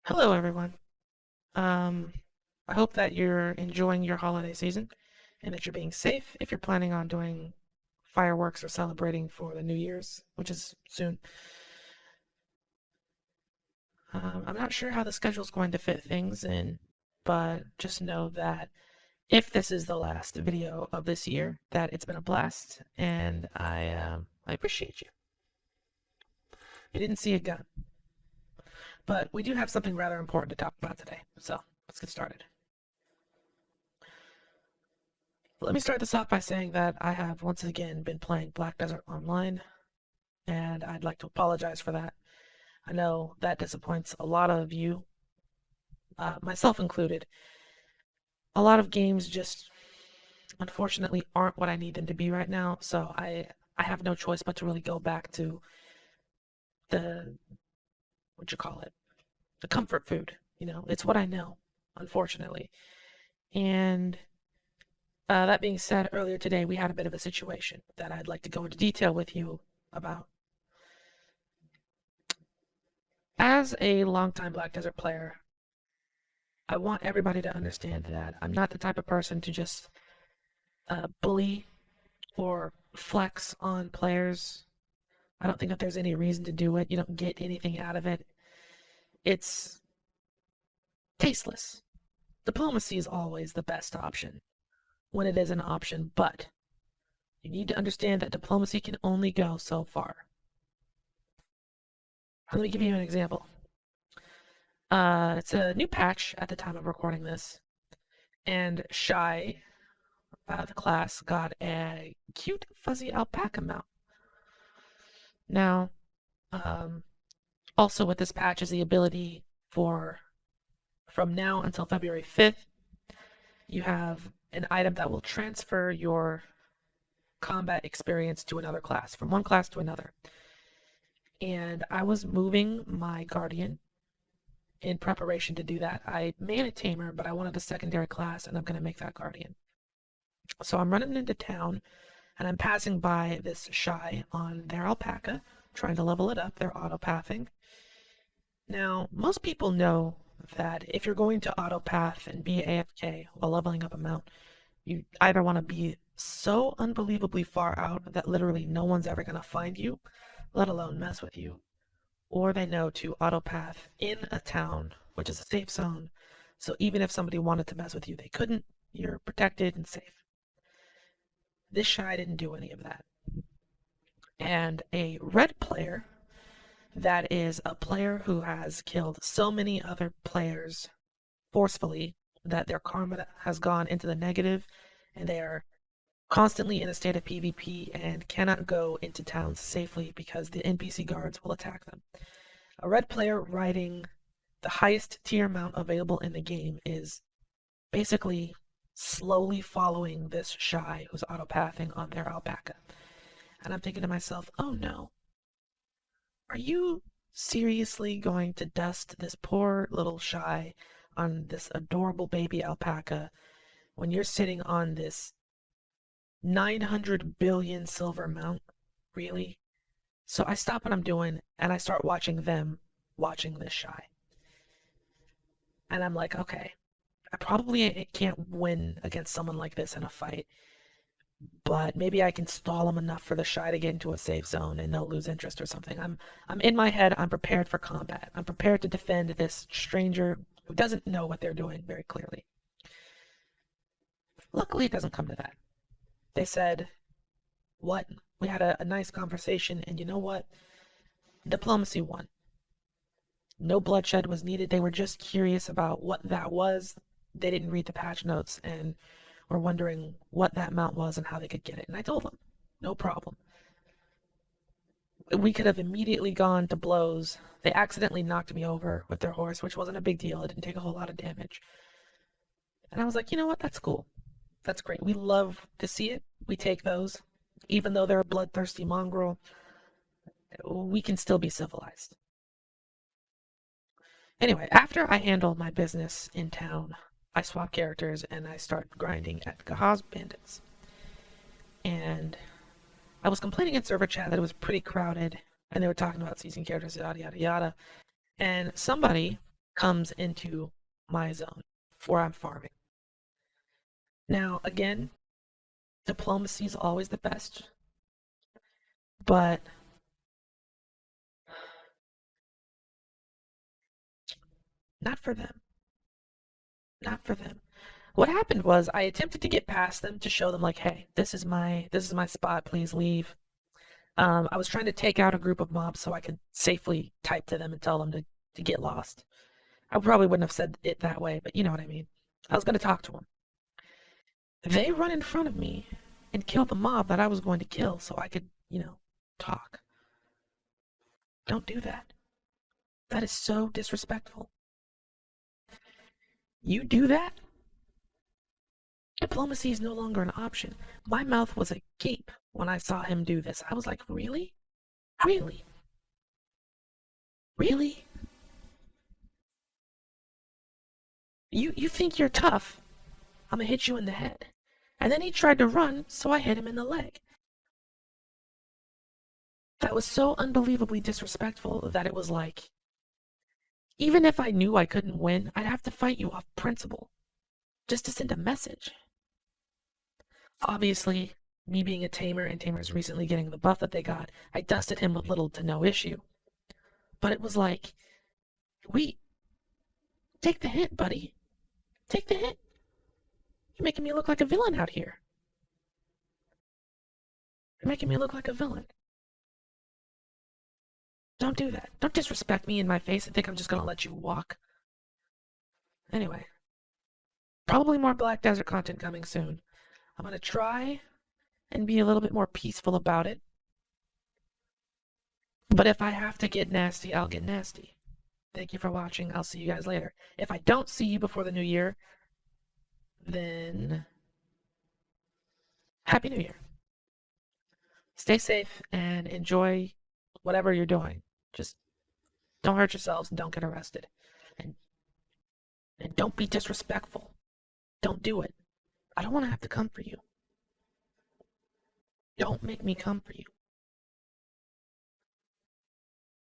Hello, everyone. Um, I hope that you're enjoying your holiday season and that you're being safe if you're planning on doing fireworks or celebrating for the New Year's, which is soon. I'm not sure how the schedule's going to fit things in, but just know that if this is the last video of this year, that it's been a blast, and I appreciate you. You didn't see a gun, but we do have something rather important to talk about today, so let's get started. Let me start this off by saying that I have once again been playing Black Desert Online, and I'd like to apologize for that. I know that disappoints a lot of you, myself included. A lot of games just unfortunately aren't what I need them to be right now, so I have no choice but to really go back to the what you call it, the comfort food. It's what I know, unfortunately. And that being said, earlier today we had a bit of a situation that I'd like to go into detail with you about. As a longtime Black Desert player, I want everybody to understand that I'm not the type of person to just bully or flex on players. I don't think that there's any reason to do it. You don't get anything out of it. It's tasteless. Diplomacy is always the best option when it is an option, but you need to understand that diplomacy can only go so far. Let me give you an example. It's a new patch at the time of recording this, and Shy, the class, got a cute fuzzy alpaca mount. Now, um, also with this patch is the ability for, from now until February 5th, you have an item that will transfer your combat experience to another class, from one class to another. And I was moving my Guardian in preparation to do that. I made a Tamer, but I wanted a secondary class, and I'm going to make that Guardian. So I'm running into town, and I'm passing by this Shy on their alpaca, trying to level it up. They're autopathing. Now, most people know that if you're going to autopath and be AFK while leveling up a mount, you either want to be so unbelievably far out that literally no one's ever going to find you, let alone mess with you, or they know to autopath in a town, which is a safe zone, so even if somebody wanted to mess with you, they couldn't. You're protected and safe. This Shy didn't do any of that. And a red player, that is a player who has killed so many other players forcefully that their karma has gone into the negative and they are constantly in a state of PvP and cannot go into towns safely because the NPC guards will attack them. A red player riding the highest tier mount available in the game is basically slowly following this Shy who's autopathing on their alpaca. And I'm thinking to myself, oh no, are you seriously going to dust this poor little Shy on this adorable baby alpaca when you're sitting on this 900 billion silver mount? Really? So I stop what I'm doing and I start watching them watching this Shy. And I'm like, okay, I probably can't win against someone like this in a fight, but maybe I can stall them enough for the Shy to get into a safe zone and they'll lose interest or something. I'm in my head, I'm prepared for combat. I'm prepared to defend this stranger who doesn't know what they're doing very clearly. Luckily, it doesn't come to that. They said, what? We had a nice conversation, and you know what? Diplomacy won. No bloodshed was needed. They were just curious about what that was. They didn't read the patch notes and were wondering what that mount was and how they could get it. And I told them, no problem. We could have immediately gone to blows. They accidentally knocked me over with their horse, which wasn't a big deal. It didn't take a whole lot of damage. And I was like, you know what? That's cool. That's great. We love to see it. We take those. Even though they're a bloodthirsty mongrel, we can still be civilized. Anyway, after I handle my business in town, I swap characters and I start grinding at Gahaz Bandits. And I was complaining in server chat that it was pretty crowded and they were talking about season characters, yada yada yada. And somebody comes into my zone where I'm farming. Now, again, diplomacy is always the best, but not for them. Not for them. What happened was I attempted to get past them to show them like, hey, this is my spot, please leave. I was trying to take out a group of mobs so I could safely type to them and tell them to get lost. I probably wouldn't have said it that way, but you know what I mean. I was going to talk to them. They run in front of me and kill the mob that I was going to kill so I could, talk. Don't do that. That is so disrespectful. You do that, diplomacy is no longer an option. My mouth was agape when I saw him do this. I was like, really? Really? Really? You think you're tough? I'm gonna hit you in the head. And then he tried to run, so I hit him in the leg. That was so unbelievably disrespectful that it was like, even if I knew I couldn't win, I'd have to fight you off principle, just to send a message. Obviously, me being a tamer and tamers recently getting the buff that they got, I dusted him with little to no issue. But it was like, take the hit, buddy. Take the hit. You're making me look like a villain out here. You're making me look like a villain. Don't do that. Don't disrespect me in my face and think I'm just gonna let you walk. Anyway, probably more Black Desert content coming soon. I'm gonna try and be a little bit more peaceful about it. But if I have to get nasty, I'll get nasty. Thank you for watching. I'll see you guys later. If I don't see you before the new year, then Happy New Year. Stay safe and enjoy whatever you're doing. Just don't hurt yourselves and don't get arrested. And don't be disrespectful. Don't do it. I don't want to have to come for you. Don't make me come for you.